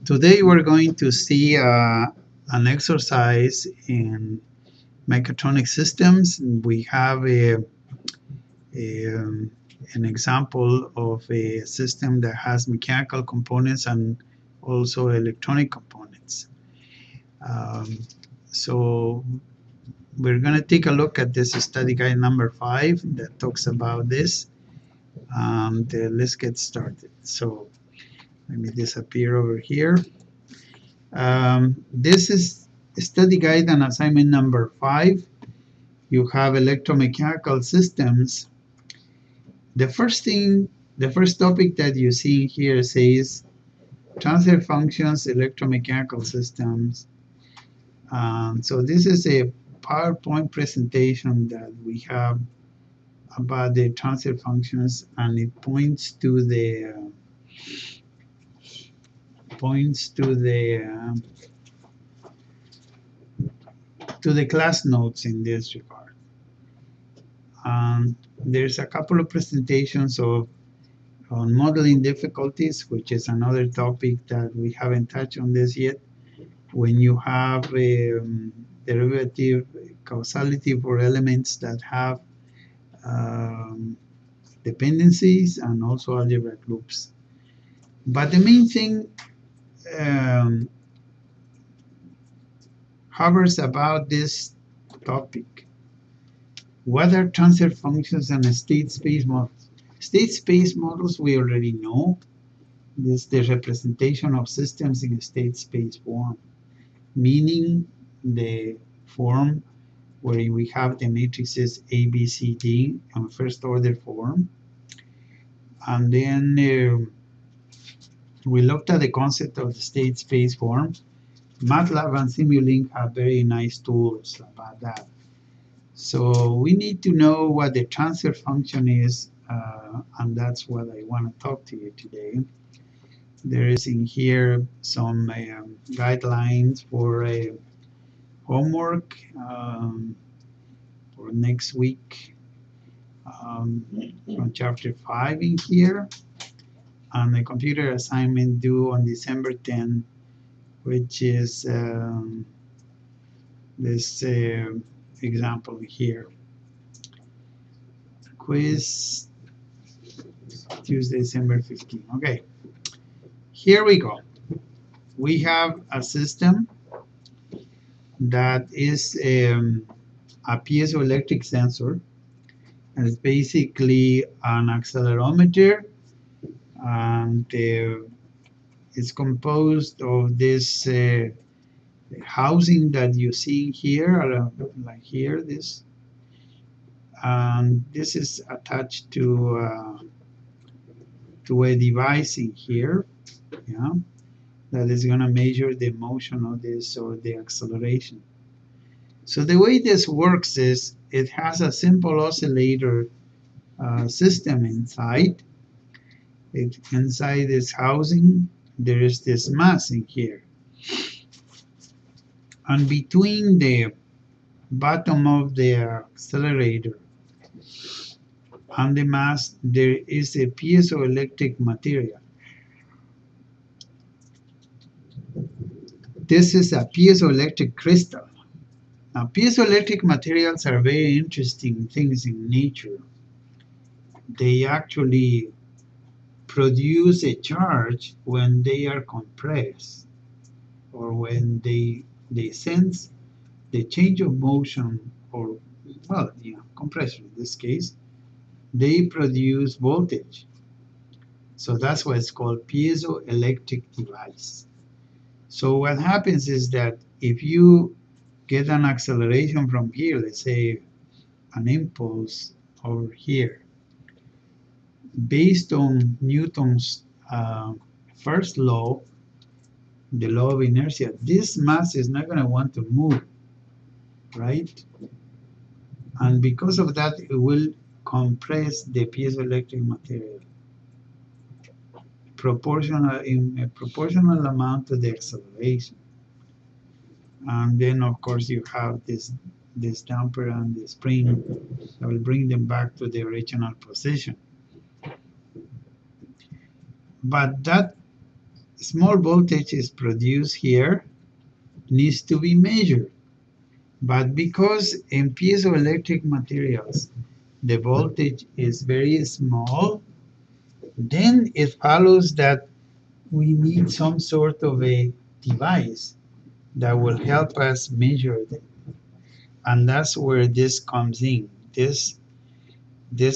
Today we're going to see an exercise in mechatronic systems. We have an example of a system that has mechanical components and also electronic components. Um, so we're going to take a look at this study guide number 5 that talks about this. And let's get started. So let me disappear over here. This is study guide and assignment number 5. You have electromechanical systems. The first topic that you see here says transfer functions, electromechanical systems. So this is a PowerPoint presentation that we have about the transfer functions, and it points to the class notes in this regard. There's a couple of presentations on modeling difficulties, which is another topic that we haven't touched on this yet. When you have derivative causality for elements that have dependencies and also algebraic loops. But the main thing hovers about this topic. What are transfer functions and state space models? State space models we already know. This is the representation of systems in a state space form, meaning the form where we have the matrices A, B, C, D in first order form. And then we looked at the concept of the state space form. MATLAB and Simulink have very nice tools about that. So we need to know what the transfer function is, and that's what I want to talk to you today. There is in here some guidelines for homework for next week from chapter 5 in here, and the computer assignment due on December 10, which is this example here. Quiz Tuesday, December 15. Okay, here we go. We have a system that is a piezoelectric sensor, and it's basically an accelerometer, and it's composed of this housing that you see here, like here, this. And this is attached to a device in here, yeah, that is going to measure the motion of this, or the acceleration. So the way this works is it has a simple oscillator system inside. Inside this housing, there is this mass in here. And between the bottom of the accelerator and the mass, there is a piezoelectric material. This is a piezoelectric crystal. Now, piezoelectric materials are very interesting things in nature. They actually produce a charge when they are compressed, or when they sense the change of motion, or, well, compression in this case, they produce voltage. So that's why it's called piezoelectric device. So what happens is that if you get an acceleration from here, let's say an impulse over here, based on Newton's first law, the law of inertia, this mass is not going to want to move, right? And because of that, it will compress the piezoelectric material in a proportional amount to the acceleration. And then, of course, you have this damper and the spring that will bring them back to the original position. But that small voltage is produced here, needs to be measured. But because in piezoelectric materials the voltage is very small, then it follows that we need some sort of a device that will help us measure them. And that's where this comes in. This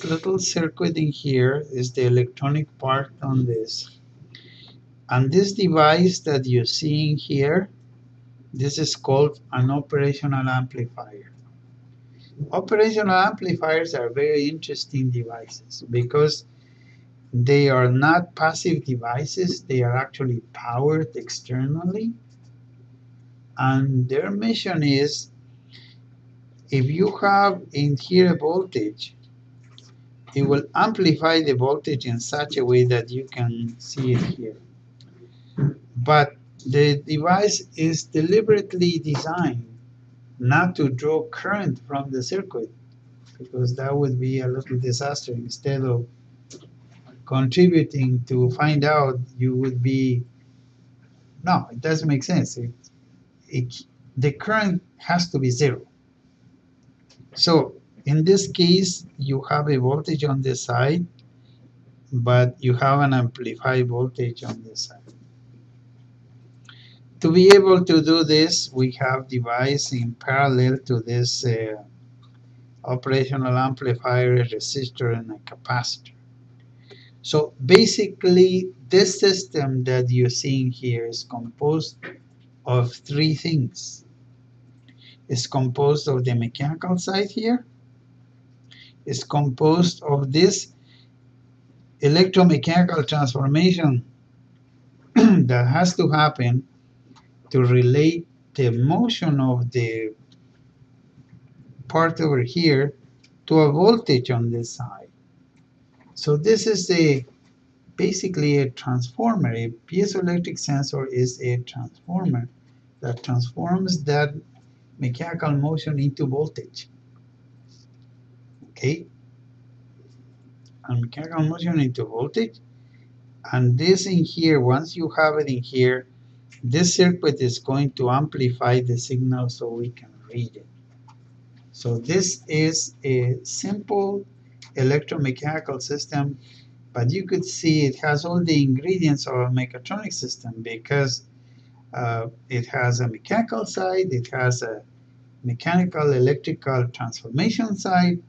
little circuit in here is the electronic part on this. And this device that you're seeing here, this is called an operational amplifier. Operational amplifiers are very interesting devices because they are not passive devices, they are actually powered externally. And their mission is, if you have in here a voltage, it will amplify the voltage in such a way that you can see it here. But the device is deliberately designed not to draw current from the circuit, because that would be a little disaster. Instead of contributing to find out, you would be, no, it doesn't make sense. The current has to be zero. So in this case, you have a voltage on this side, but you have an amplified voltage on this side. To be able to do this, we have device in parallel to this operational amplifier, a resistor, and a capacitor. So basically, this system that you're seeing here is composed of three things. It's composed of the mechanical side here. It's composed of this electromechanical transformation that has to happen to relate the motion of the part over here to a voltage on this side. So this is basically a transformer. A piezoelectric sensor is a transformer that transforms that mechanical motion into voltage. Okay? And mechanical motion into voltage. And this in here, once you have it in here, this circuit is going to amplify the signal so we can read it. So this is a simple electromechanical system, but you could see it has all the ingredients of a mechatronic system because it has a mechanical side, it has a mechanical electrical transformation side,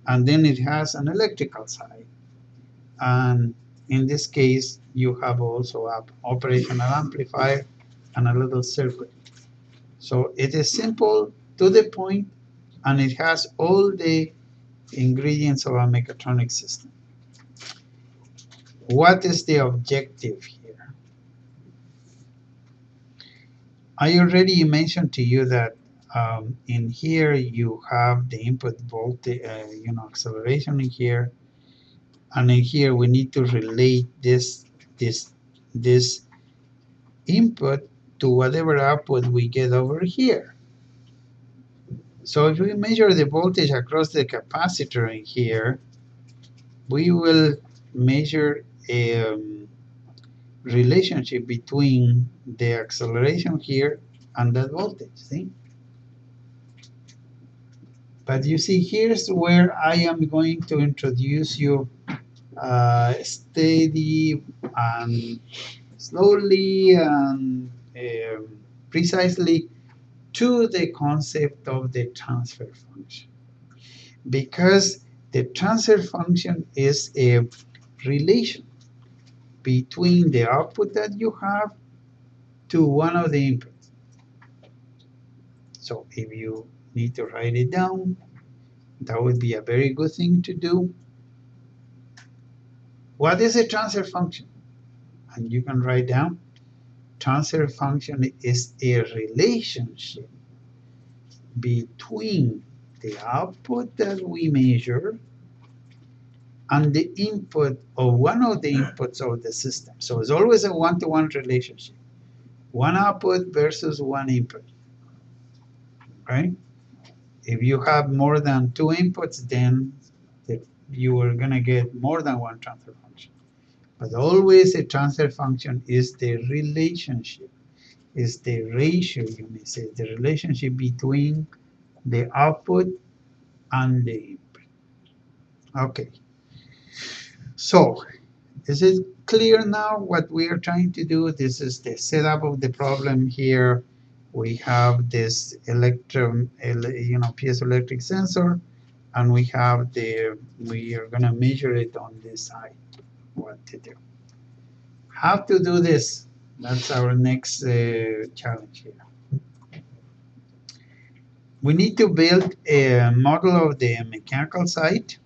and then it has an electrical side. And in this case, you have also an operational amplifier and a little circuit. So it is simple, to the point, and it has all the ingredients of a mechatronic system. What is the objective here? I already mentioned to you that in here you have the input voltage, acceleration in here, and in here we need to relate this input to whatever output we get over here. So if we measure the voltage across the capacitor in here, we will measure a relationship between the acceleration here and that voltage, see? But you see, here's where I am going to introduce you steady and slowly and precisely to the concept of the transfer function. Because the transfer function is a relation between the output that you have to one of the inputs. So if you need to write it down, that would be a very good thing to do. What is a transfer function? And you can write down, transfer function is a relationship between the output that we measure and the input of one of the inputs of the system. So it's always a one-to-one relationship. One output versus one input, right? If you have more than two inputs, then you are going to get more than one transfer function. But always a transfer function is the relationship, is the ratio, you may say, the relationship between the output and the input. Okay, so is it clear now what we are trying to do? This is the setup of the problem here. We have this piezoelectric sensor, and we are gonna measure it on this side. What to do? How to do this? That's our next challenge here. We need to build a model of the mechanical side,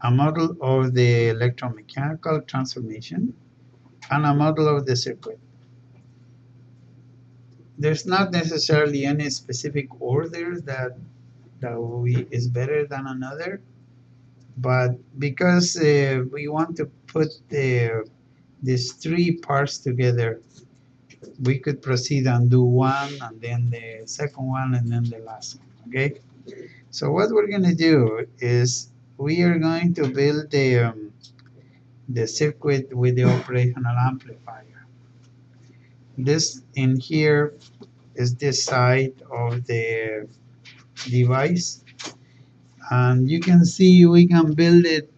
a model of the electromechanical transformation, and a model of the circuit. There's not necessarily any specific order that is better than another, but because we want to put these three parts together, we could proceed and do one, and then the second one, and then the last one, okay? So what we're going to do is we are going to build the circuit with the operational amplifier. This in here is this side of the device, and you can see we can build it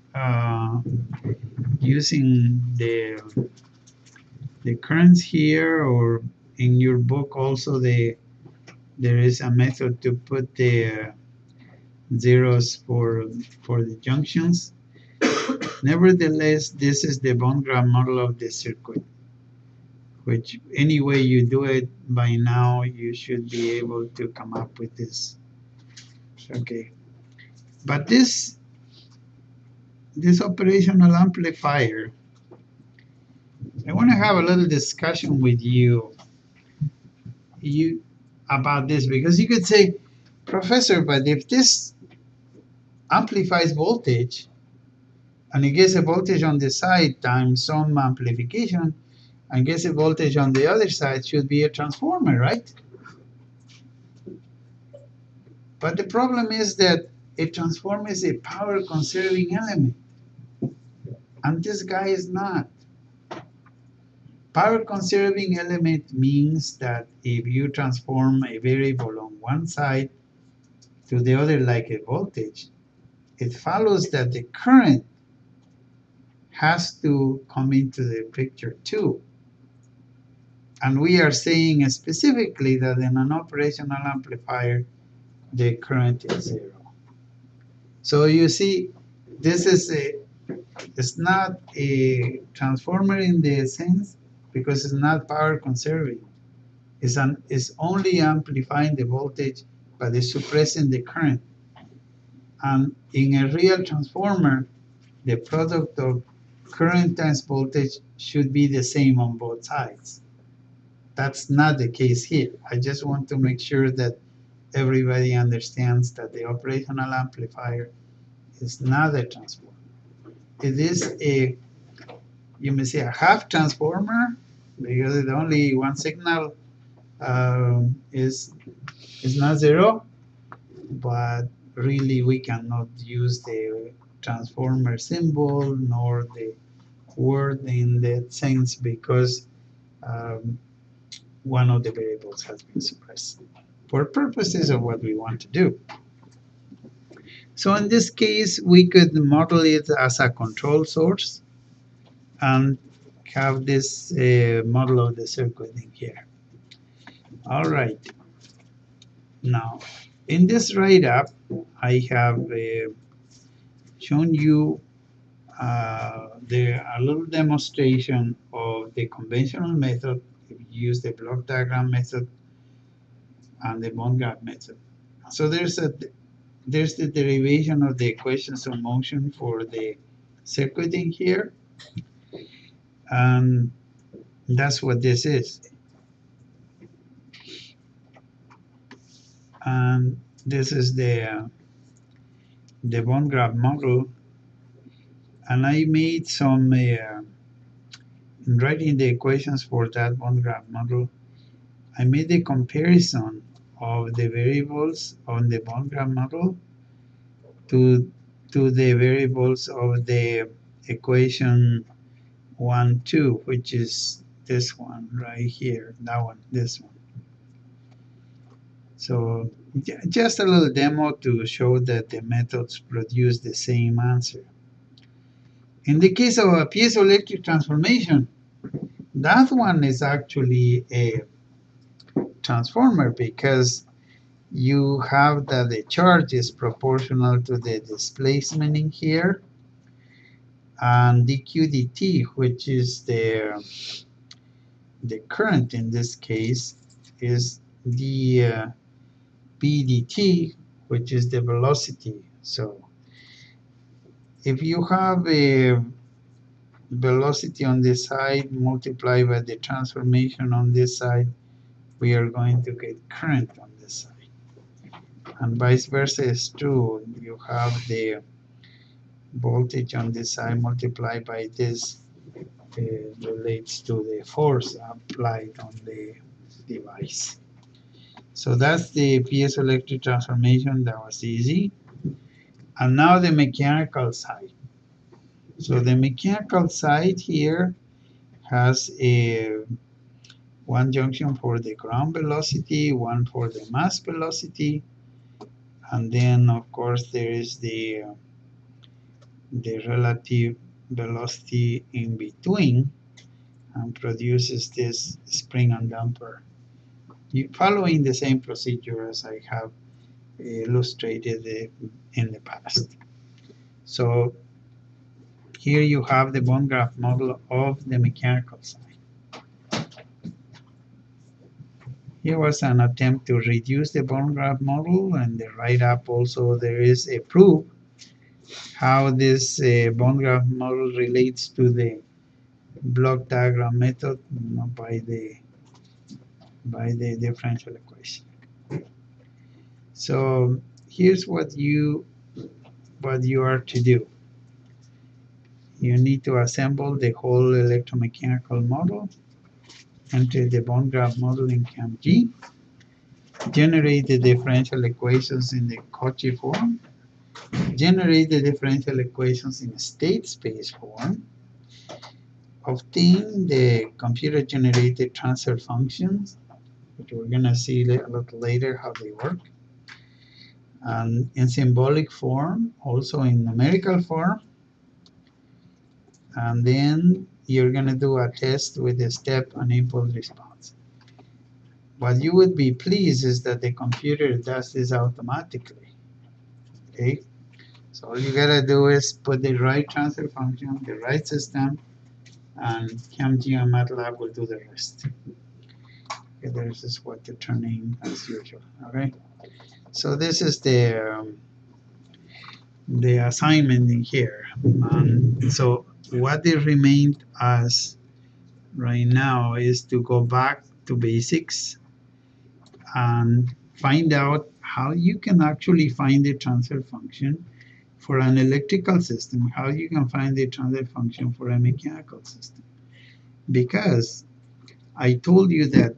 using the currents here, or in your book also there is a method to put the zeros for the junctions. Nevertheless, this is the bond graph model of the circuit, which any way you do it by now you should be able to come up with this. Okay, but this operational amplifier, I want to have a little discussion with you about this, because you could say, Professor, but if this amplifies voltage and it gets a voltage on the side times some amplification and gets a voltage on the other side, should be a transformer, right? But the problem is that a transformer is a power conserving element, and this guy is not. Power conserving element means that if you transform a variable on one side to the other like a voltage, it follows that the current has to come into the picture too. And we are saying specifically that in an operational amplifier, the current is zero. So you see, this is it's not a transformer in the sense, because it's not power conserving. It's only amplifying the voltage, but it's suppressing the current. And in a real transformer, the product of current times voltage should be the same on both sides. That's not the case here. I just want to make sure that everybody understands that the operational amplifier is not a transformer. It is a, you may say, a half transformer, because it's only one signal is not zero, but really we cannot use the transformer symbol nor the word in that sense, because one of the variables has been suppressed for purposes of what we want to do. So in this case, we could model it as a control source and have this model of the circuit in here. All right. Now, in this write-up, I have shown you a little demonstration of the conventional method. If you use the block diagram method and the bond graph method. So there's the derivation of the equations of motion for the circuit in here, and that's what this is. And this is the bond graph model, and I made some in writing the equations for that bond graph model, I made a comparison of the variables on the bond graph model to the variables of the equation 1, 2, which is this one right here, that one, this one. So just a little demo to show that the methods produce the same answer. In the case of a piezoelectric transformation, that one is actually a transformer because you have that the charge is proportional to the displacement in here, and dq dt, which is the current in this case, is the b dt, which is the velocity. So if you have a velocity on this side multiplied by the transformation on this side, we are going to get current on this side. And vice versa is true. You have the voltage on this side multiplied by this relates to the force applied on the device. So that's the piezoelectric transformation. That was easy. And now the mechanical side. So the mechanical side here has one junction for the ground velocity, one for the mass velocity, and then of course there is the relative velocity in between, and produces this spring and damper, following the same procedure as I have illustrated in the past. So here you have the bond graph model of the mechanical side. Here was an attempt to reduce the bond graph model, and the write-up also there is a proof how this bond graph model relates to the block diagram method, by the differential equation. So here's what you are to do. You need to assemble the whole electromechanical model, enter the bond graph model in CAMG, generate the differential equations in the Cauchy form, generate the differential equations in state space form, obtain the computer-generated transfer functions, which we're going to see a little later how they work, and in symbolic form, also in numerical form, and then you're going to do a test with the step and impulse response. What you would be pleased is that the computer does this automatically. Okay, so all you gotta do is put the right transfer function, the right system, and CAMG and MATLAB will do the rest. Okay, this is what to turn in as usual. Okay, so this is the assignment in here. So what it remained as right now is to go back to basics and find out how you can actually find the transfer function for an electrical system, how you can find the transfer function for a mechanical system. Because I told you that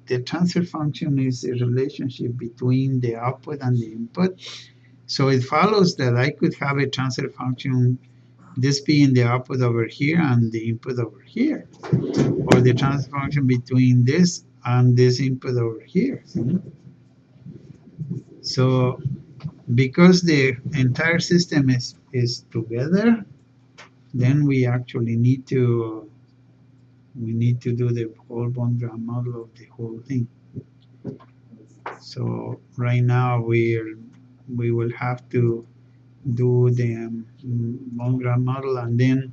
the transfer function is a relationship between the output and the input. So it follows that I could have a transfer function, this being the output over here and the input over here, or the transfer function between this and this input over here. So because the entire system is together, then we actually need to do the whole bond graph model of the whole thing. So right now we will have to do the bond graph model and then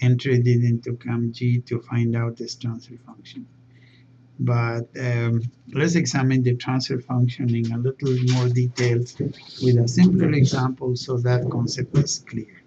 enter it into CAMG to find out this transfer function. But let's examine the transfer function in a little more detail with a simpler example so that concept is clear.